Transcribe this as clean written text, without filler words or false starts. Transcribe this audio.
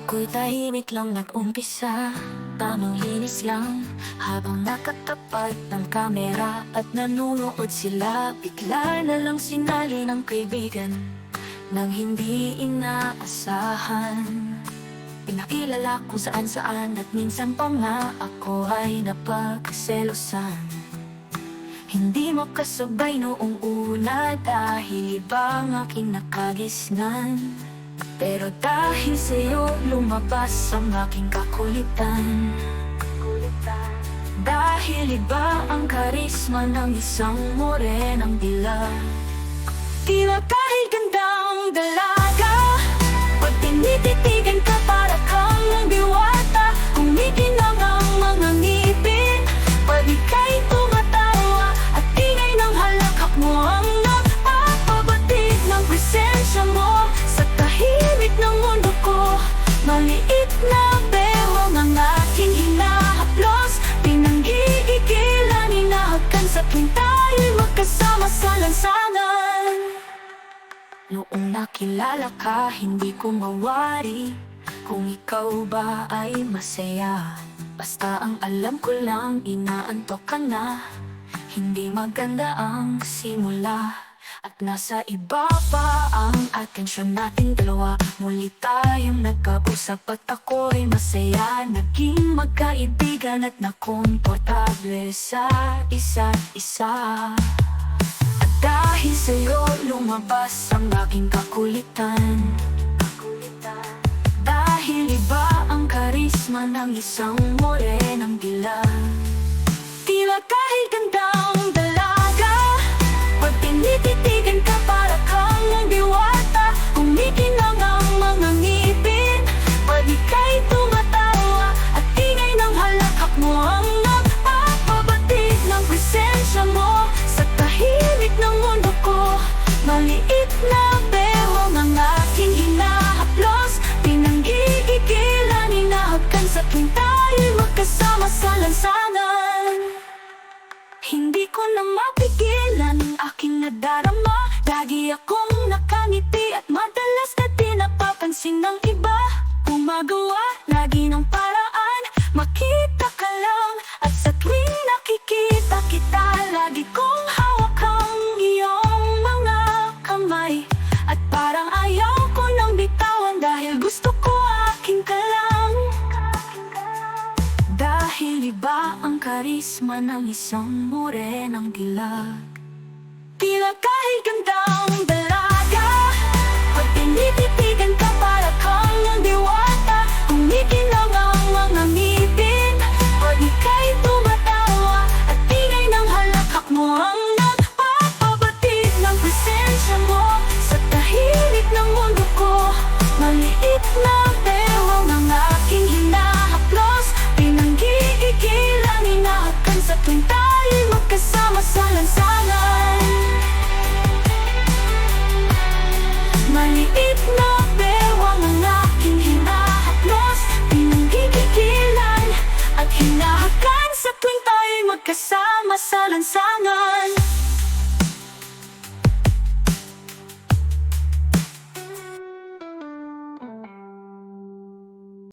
Ako'y tahimik lang nag-umpisa, tamang linis lang habang nakatapat ng kamera at nanonood sila. Bigla na lang sinali ng kaibigan nang hindi inaasahan. Pinakilala kung saan-saan at minsan pa nga ako ay napagselosan. Hindi mo kasabay noong una dahil ibang aking nakagisnan. Pero dahil sa'yo lumabas ang aking kakulitan. Dahil iba ang karisma ng isang morenang dilag. Tila kahit gandang dalaga, pag tinititigan ka para kang diwata. Kumikinang ang mga ngipin pag ika'y tumatawa, at ingay ng halakhak mo ang nagpapabatid ng presensya mo sa tahimik ng mundo ko. Maliit na bewang ang aking hinahaplos, pinanggigigilan, hinahagkan sa tuwing tayo'y magkasama sa lansangan. Noong nakilala ka, hindi ko mawari kung ikaw ba ay masaya. Basta ang alam ko lang, inaantok ka na. Hindi maganda ang simula, at nasa iba pa ang atensyon natin dalawa. Muli tayong nagkausap at ako'y masaya. Naging magkaibigan at nakomportable sa isa't isa. At dahil sa'yo lumabas ang aking kakulitan. Dahil iba ang karisma ng isang morenang dilag. Tila kahit gandang dalaga, pag tinititigan ka para kang diwata. Kumikinang ang mga ngipin pag ika'y tumatawa, at ingay ng halakhak mo ang nagpapabatid ng presensya mo sa tahimik ng mundo ko. Maliit na bewang ang aking hinahaplos, pinanggigigilan, hinahagkan sa tuwing tayo'y magkasama sa lansangan. Hindi ko na mapigilan ang aking nadarama. Lagi akong nakangiti at madalas na di napapansin ng iba. Gumagawa lagi ng paraan, makita ka lang. At sa tuwing nakikita kita, lagi kong hawak ang iyong mga kamay. At parang ayaw ko nang bitawan dahil gusto ko aking ka lang. Dahil iba ang karisma ng isang morenang dilag. Tila kahit gandang dalaga, pag tinititigan ka para kang diwata. Kumikinang ang mga ngipin pag ika'y tumatawa, at ingay ng halakhak mo ang nagpapabatid ng presensya mo sa tahimik ng mundo ko. Maliit na bewang ang aking hinahaplos, pinanggigigilan, hinahagkan sa tuwing tayo'y magkasama sa lansangan. Maliit na bewang ang aking hinahaplos, pinanggigigilan, at hinahagkan sa tuwing tayo'y magkasama sa lansangan.